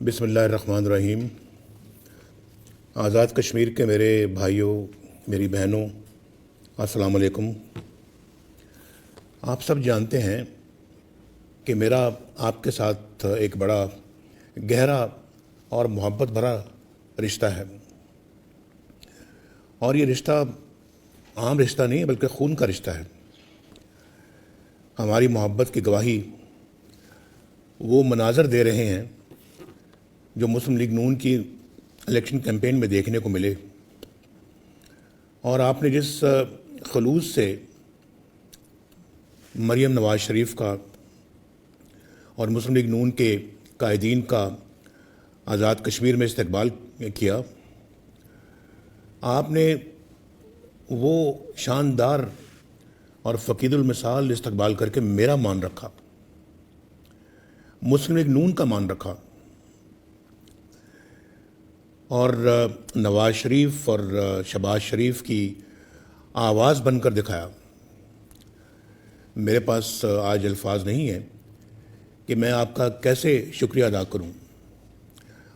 بسم اللہ الرحمن الرحیم۔ آزاد کشمیر کے میرے بھائیوں، میری بہنوں، السلام علیکم۔ آپ سب جانتے ہیں کہ میرا آپ کے ساتھ ایک بڑا گہرا اور محبت بھرا رشتہ ہے، اور یہ رشتہ عام رشتہ نہیں ہے بلکہ خون کا رشتہ ہے۔ ہماری محبت کی گواہی وہ مناظر دے رہے ہیں جو مسلم لیگ نون کی الیکشن کیمپین میں دیکھنے کو ملے، اور آپ نے جس خلوص سے مریم نواز شریف کا اور مسلم لیگ نون کے قائدین کا آزاد کشمیر میں استقبال کیا، آپ نے وہ شاندار اور فقید المثال استقبال کر کے میرا مان رکھا، مسلم لیگ نون کا مان رکھا، اور نواز شریف اور شہباز شریف کی آواز بن کر دکھایا۔ میرے پاس آج الفاظ نہیں ہیں کہ میں آپ کا کیسے شکریہ ادا کروں،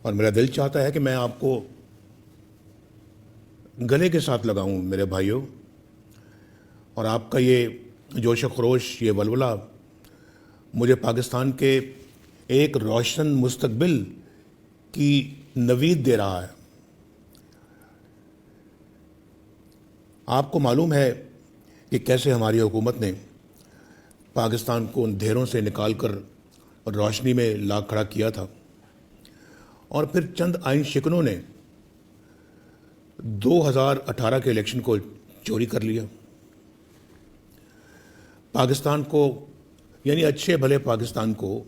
اور میرا دل چاہتا ہے کہ میں آپ کو گلے کے ساتھ لگاؤں میرے بھائیوں، اور آپ کا یہ جوش و خروش، یہ ولولہ مجھے پاکستان کے ایک روشن مستقبل کی نوید دے رہا ہے۔ آپ کو معلوم ہے کہ کیسے ہماری حکومت نے پاکستان کو اندھیروں سے نکال کر روشنی میں لا کھڑا کیا تھا، اور پھر چند آئین شکنوں نے 2018 کے الیکشن کو چوری کر لیا، پاکستان کو، یعنی اچھے بھلے پاکستان کو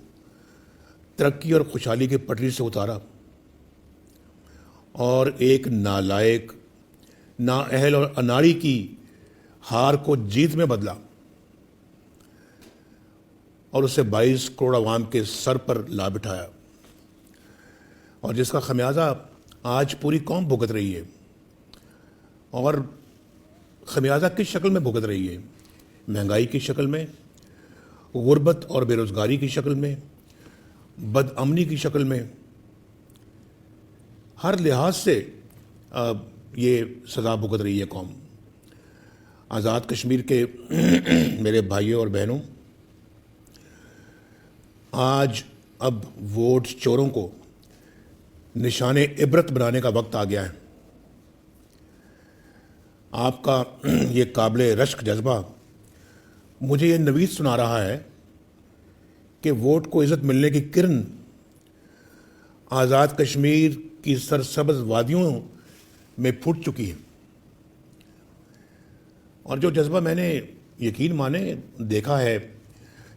ترقی اور خوشحالی کی پٹری سے اتارا، اور ایک نالائق، نااہل اور اناڑی کی ہار کو جیت میں بدلا، اور اسے 22 کروڑ عوام کے سر پر لا بٹھایا، اور جس کا خمیازہ آج پوری قوم بھگت رہی ہے۔ اور خمیازہ کس شکل میں بھگت رہی ہے؟ مہنگائی کی شکل میں، غربت اور بے روزگاری کی شکل میں، بد امنی کی شکل میں، ہر لحاظ سے یہ سزا بھگت رہی ہے قوم۔ آزاد کشمیر کے میرے بھائیوں اور بہنوں، آج اب ووٹ چوروں کو نشان عبرت بنانے کا وقت آ گیا ہے۔ آپ کا یہ قابل رشک جذبہ مجھے یہ نوید سنا رہا ہے کہ ووٹ کو عزت ملنے کی کرن آزاد کشمیر کی سرسبز وادیوں میں پھوٹ چکی ہے، اور جو جذبہ میں نے یقین مانے دیکھا ہے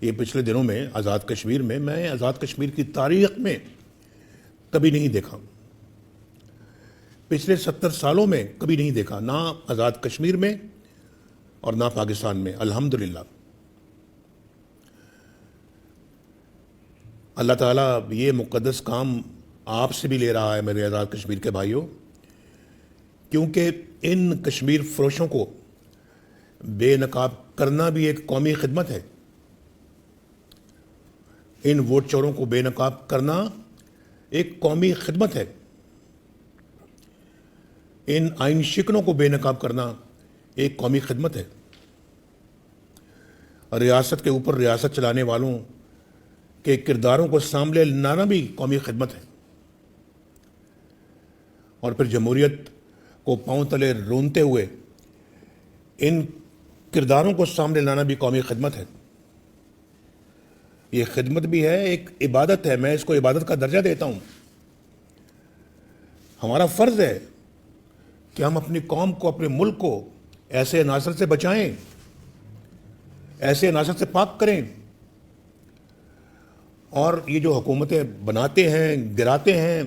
یہ پچھلے دنوں میں آزاد کشمیر میں آزاد کشمیر کی تاریخ میں کبھی نہیں دیکھا، پچھلے 70 سالوں میں کبھی نہیں دیکھا، نہ آزاد کشمیر میں اور نہ پاکستان میں، الحمدللہ۔ اللہ تعالیٰ یہ مقدس کام آپ سے بھی لے رہا ہے میرے آزاد کشمیر کے بھائیوں، کیونکہ ان کشمیر فروشوں کو بے نقاب کرنا بھی ایک قومی خدمت ہے، ان ووٹ چوروں کو بے نقاب کرنا ایک قومی خدمت ہے، ان آئین شکنوں کو بے نقاب کرنا ایک قومی خدمت ہے، ریاست کے اوپر ریاست چلانے والوں کے کرداروں کو سامنے لانا بھی قومی خدمت ہے، اور پھر جمہوریت کو پاؤں تلے رونتے ہوئے ان کرداروں کو سامنے لانا بھی قومی خدمت ہے۔ یہ خدمت بھی ہے، ایک عبادت ہے، میں اس کو عبادت کا درجہ دیتا ہوں۔ ہمارا فرض ہے کہ ہم اپنی قوم کو، اپنے ملک کو ایسے عناصر سے بچائیں، ایسے عناصر سے پاک کریں، اور یہ جو حکومتیں بناتے ہیں، گراتے ہیں،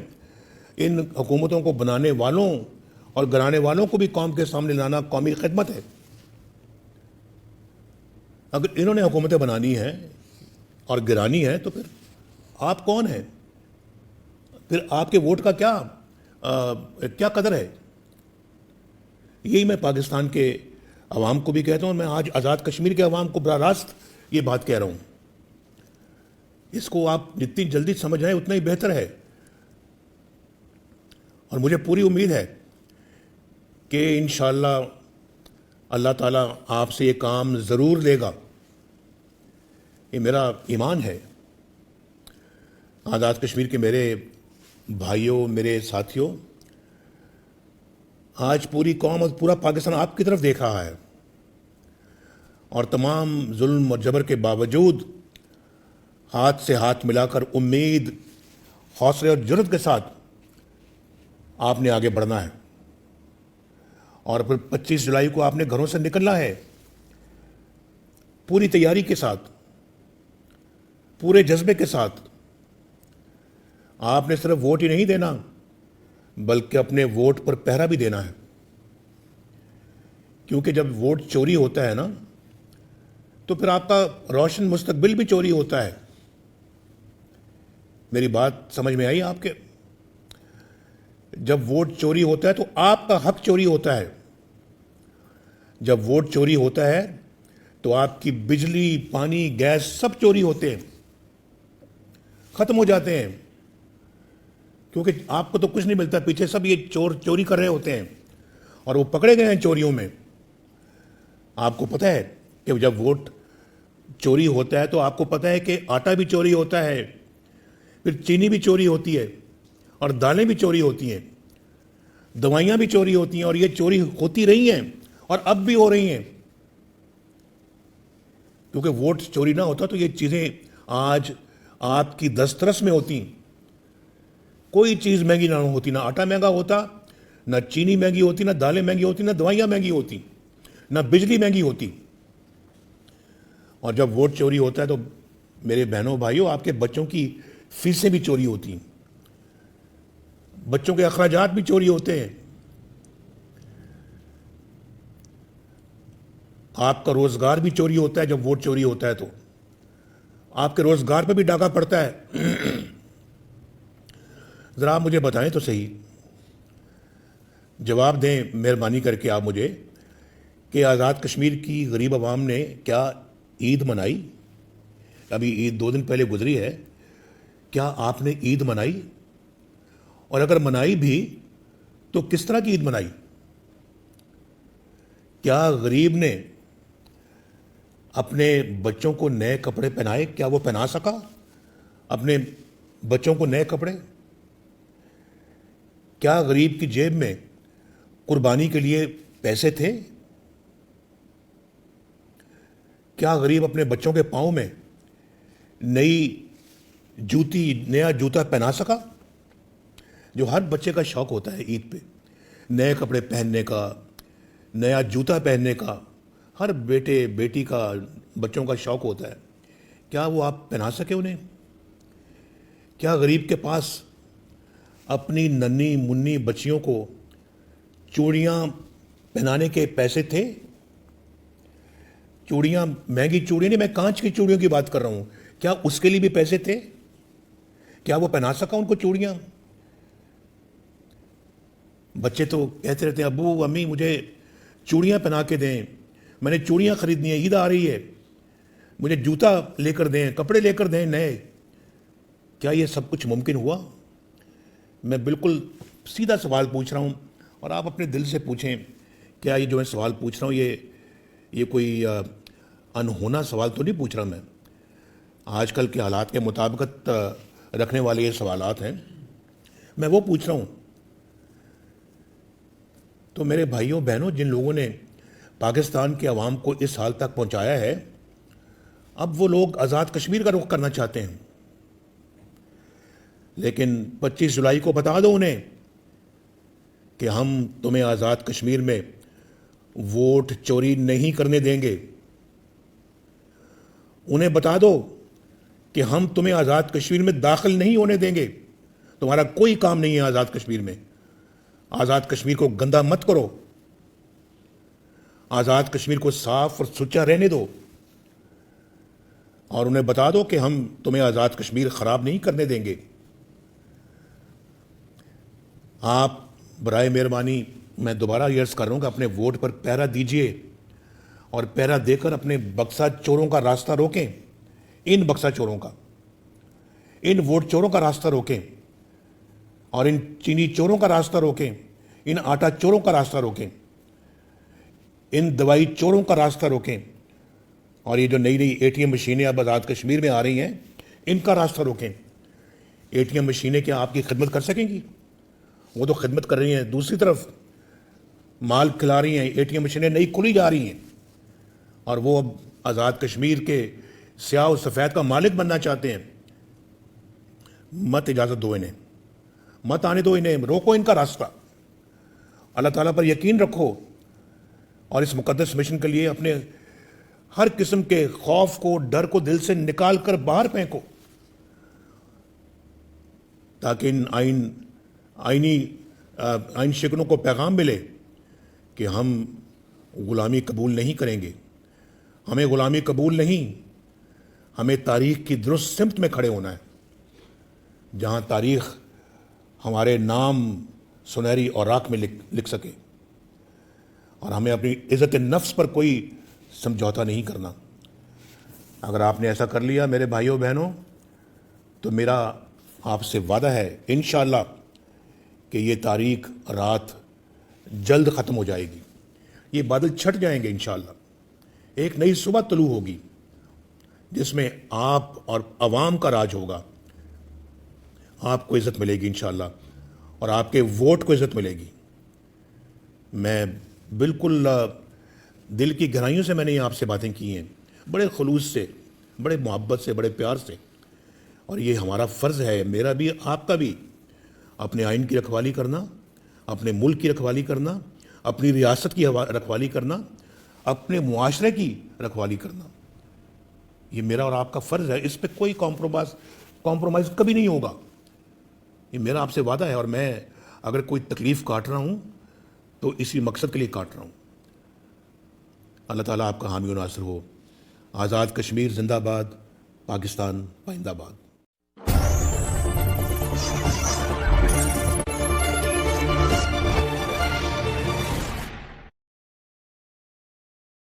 ان حکومتوں کو بنانے والوں اور گرانے والوں کو بھی قوم کے سامنے لانا قومی خدمت ہے۔ اگر انہوں نے حکومتیں بنانی ہیں اور گرانی ہے تو پھر آپ کون ہیں؟ پھر آپ کے ووٹ کا کیا قدر ہے؟ یہی میں پاکستان کے عوام کو بھی کہتا ہوں، میں آج آزاد کشمیر کے عوام کو براہ راست یہ بات کہہ رہا ہوں۔ اس کو آپ جتنی جلدی سمجھ آئیں اتنا ہی بہتر ہے، اور مجھے پوری امید ہے کہ انشاءاللہ اللہ تعالیٰ آپ سے یہ کام ضرور لے گا، یہ میرا ایمان ہے۔ آزاد کشمیر کے میرے بھائیوں، میرے ساتھیوں، آج پوری قوم اور پورا پاکستان آپ کی طرف دیکھ رہا ہے، اور تمام ظلم اور جبر کے باوجود ہاتھ سے ہاتھ ملا کر امید، حوصلے اور جرأت کے ساتھ آپ نے آگے بڑھنا ہے، اور پھر 25 جولائی کو آپ نے گھروں سے نکلنا ہے پوری تیاری کے ساتھ، پورے جذبے کے ساتھ۔ آپ نے صرف ووٹ ہی نہیں دینا بلکہ اپنے ووٹ پر پہرا بھی دینا ہے، کیونکہ جب ووٹ چوری ہوتا ہے نا تو پھر آپ کا روشن مستقبل بھی چوری ہوتا ہے۔ میری بات سمجھ میں آئی آپ کے؟ جب ووٹ چوری ہوتا ہے تو آپ کا حق چوری ہوتا ہے، جب ووٹ چوری ہوتا ہے تو آپ کی بجلی، پانی، گیس سب چوری ہوتے ہیں، ختم ہو جاتے ہیں، کیونکہ آپ کو تو کچھ نہیں ملتا، پیچھے سب یہ چوری کر رہے ہوتے ہیں اور وہ پکڑے گئے ہیں چوریوں میں۔ آپ کو پتہ ہے کہ جب ووٹ چوری ہوتا ہے تو آپ کو پتہ ہے کہ آٹا بھی چوری ہوتا ہے، پھر چینی بھی چوری ہوتی ہے، اور دالیں بھی چوری ہوتی ہیں، دوائیاں بھی چوری ہوتی ہیں، اور یہ چوری ہوتی رہی ہیں اور اب بھی ہو رہی ہیں، کیونکہ ووٹ چوری نہ ہوتا تو یہ چیزیں آج آپ کی دسترس میں ہوتی۔ کوئی چیز مہنگی نہ ہوتی، نہ آٹا مہنگا ہوتا، نہ چینی مہنگی ہوتی، نہ دالیں مہنگی ہوتی، نہ دوائیاں مہنگی ہوتی، نہ بجلی مہنگی ہوتی۔ اور جب ووٹ چوری ہوتا ہے تو میرے بہنوں بھائیوں، آپ کے بچوں کی فیسیں بھی چوری ہوتی ہیں، بچوں کے اخراجات بھی چوری ہوتے ہیں، آپ کا روزگار بھی چوری ہوتا ہے۔ جب ووٹ چوری ہوتا ہے تو آپ کے روزگار پہ بھی ڈاکہ پڑتا ہے۔ ذرا آپ مجھے بتائیں تو صحیح، جواب دیں مہربانی کر کے آپ مجھے، کہ آزاد کشمیر کی غریب عوام نے کیا عید منائی؟ ابھی عید 2 دن پہلے گزری ہے، کیا آپ نے عید منائی؟ اور اگر منائی بھی تو کس طرح کی عید منائی؟ کیا غریب نے اپنے بچوں کو نئے کپڑے پہنائے؟ کیا وہ پہنا سکا اپنے بچوں کو نئے کپڑے؟ کیا غریب کی جیب میں قربانی کے لیے پیسے تھے؟ کیا غریب اپنے بچوں کے پاؤں میں نیا جوتا پہنا سکا؟ جو ہر بچے کا شوق ہوتا ہے عید پہ، نئے کپڑے پہننے کا، نیا جوتا پہننے کا، ہر بیٹے بیٹی کا، بچوں کا شوق ہوتا ہے۔ کیا وہ آپ پہنا سکے انہیں؟ کیا غریب کے پاس اپنی ننھی منی بچیوں کو چوڑیاں پہنانے کے پیسے تھے؟ چوڑیاں، مہنگی چوڑیاں نہیں، میں کانچ کی چوڑیوں کی بات کر رہا ہوں، کیا اس کے لیے بھی پیسے تھے؟ کیا وہ پہنا سکا ان کو چوڑیاں؟ بچے تو کہتے رہتے ہیں ابو امی مجھے چوڑیاں پہنا کے دیں، میں نے چوڑیاں خریدنی ہیں، عید آ رہی ہے، مجھے جوتا لے کر دیں، کپڑے لے کر دیں نئے۔ کیا یہ سب کچھ ممکن ہوا؟ میں بالکل سیدھا سوال پوچھ رہا ہوں، اور آپ اپنے دل سے پوچھیں، کیا یہ جو میں سوال پوچھ رہا ہوں یہ کوئی انہونا سوال تو نہیں پوچھ رہا میں؟ آج کل کے حالات کے مطابقت رکھنے والے یہ سوالات ہیں، میں وہ پوچھ رہا ہوں۔ تو میرے بھائیوں بہنوں، جن لوگوں نے پاکستان کے عوام کو اس حال تک پہنچایا ہے، اب وہ لوگ آزاد کشمیر کا رخ کرنا چاہتے ہیں، لیکن 25 جولائی کو بتا دو انہیں کہ ہم تمہیں آزاد کشمیر میں ووٹ چوری نہیں کرنے دیں گے۔ انہیں بتا دو کہ ہم تمہیں آزاد کشمیر میں داخل نہیں ہونے دیں گے، تمہارا کوئی کام نہیں ہے آزاد کشمیر میں، آزاد کشمیر کو گندا مت کرو، آزاد کشمیر کو صاف اور سچا رہنے دو، اور انہیں بتا دو کہ ہم تمہیں آزاد کشمیر خراب نہیں کرنے دیں گے۔ آپ برائے مہربانی، میں دوبارہ یہ عرض کر رہا ہوں کہ اپنے ووٹ پر پہرا دیجئے، اور پہرا دے کر اپنے بکسا چوروں کا راستہ روکیں، ان بکسا چوروں کا، ان ووٹ چوروں کا راستہ روکیں۔ اور ان چینی چوروں کا راستہ روکیں, ان آٹا چوروں کا راستہ روکیں, ان دوائی چوروں کا راستہ روکیں, اور یہ جو نئی نئی اے ٹی ایم مشینیں اب آزاد کشمیر میں آ رہی ہیں ان کا راستہ روکیں. اے ٹی ایم مشینیں کیا آپ کی خدمت کر سکیں گی؟ وہ تو خدمت کر رہی ہیں, دوسری طرف مال کھلا رہی ہیں. اے ٹی ایم مشینیں نئی کھلی جا رہی ہیں اور وہ اب آزاد کشمیر کے سیاہ و سفید کا مالک بننا چاہتے ہیں. مت اجازت دو انہیں, مت آنے دو انہیں, روکو ان کا راستہ. اللہ تعالیٰ پر یقین رکھو اور اس مقدس مشن کے لیے اپنے ہر قسم کے خوف کو, ڈر کو دل سے نکال کر باہر پھینکو, تاکہ ان آئین شکنوں کو پیغام ملے کہ ہم غلامی قبول نہیں کریں گے. ہمیں غلامی قبول نہیں, ہمیں تاریخ کی درست سمت میں کھڑے ہونا ہے, جہاں تاریخ ہمارے نام سنہری اوراق میں لکھ سکے, اور ہمیں اپنی عزت نفس پر کوئی سمجھوتا نہیں کرنا. اگر آپ نے ایسا کر لیا میرے بھائیوں بہنوں, تو میرا آپ سے وعدہ ہے انشاءاللہ کہ یہ تاریک رات جلد ختم ہو جائے گی, یہ بادل چھٹ جائیں گے انشاءاللہ. ایک نئی صبح طلوع ہوگی جس میں آپ اور عوام کا راج ہوگا. آپ کو عزت ملے گی انشاءاللہ, اور آپ کے ووٹ کو عزت ملے گی. میں بالکل دل کی گہرائیوں سے میں نے آپ سے باتیں کی ہیں, بڑے خلوص سے, بڑے محبت سے, بڑے پیار سے. اور یہ ہمارا فرض ہے, میرا بھی آپ کا بھی, اپنے آئین کی رکھوالی کرنا, اپنے ملک کی رکھوالی کرنا, اپنی ریاست کی رکھوالی کرنا, اپنے معاشرے کی رکھوالی کرنا. یہ میرا اور آپ کا فرض ہے, اس پہ کوئی کمپرومائز کبھی نہیں ہوگا. یہ میرا آپ سے وعدہ ہے, اور میں اگر کوئی تکلیف کاٹ رہا ہوں تو اسی مقصد کے لیے کاٹ رہا ہوں. اللہ تعالیٰ آپ کا حامی و ناصر ہو. آزاد کشمیر زندہ باد, پاکستان پائندہ باد.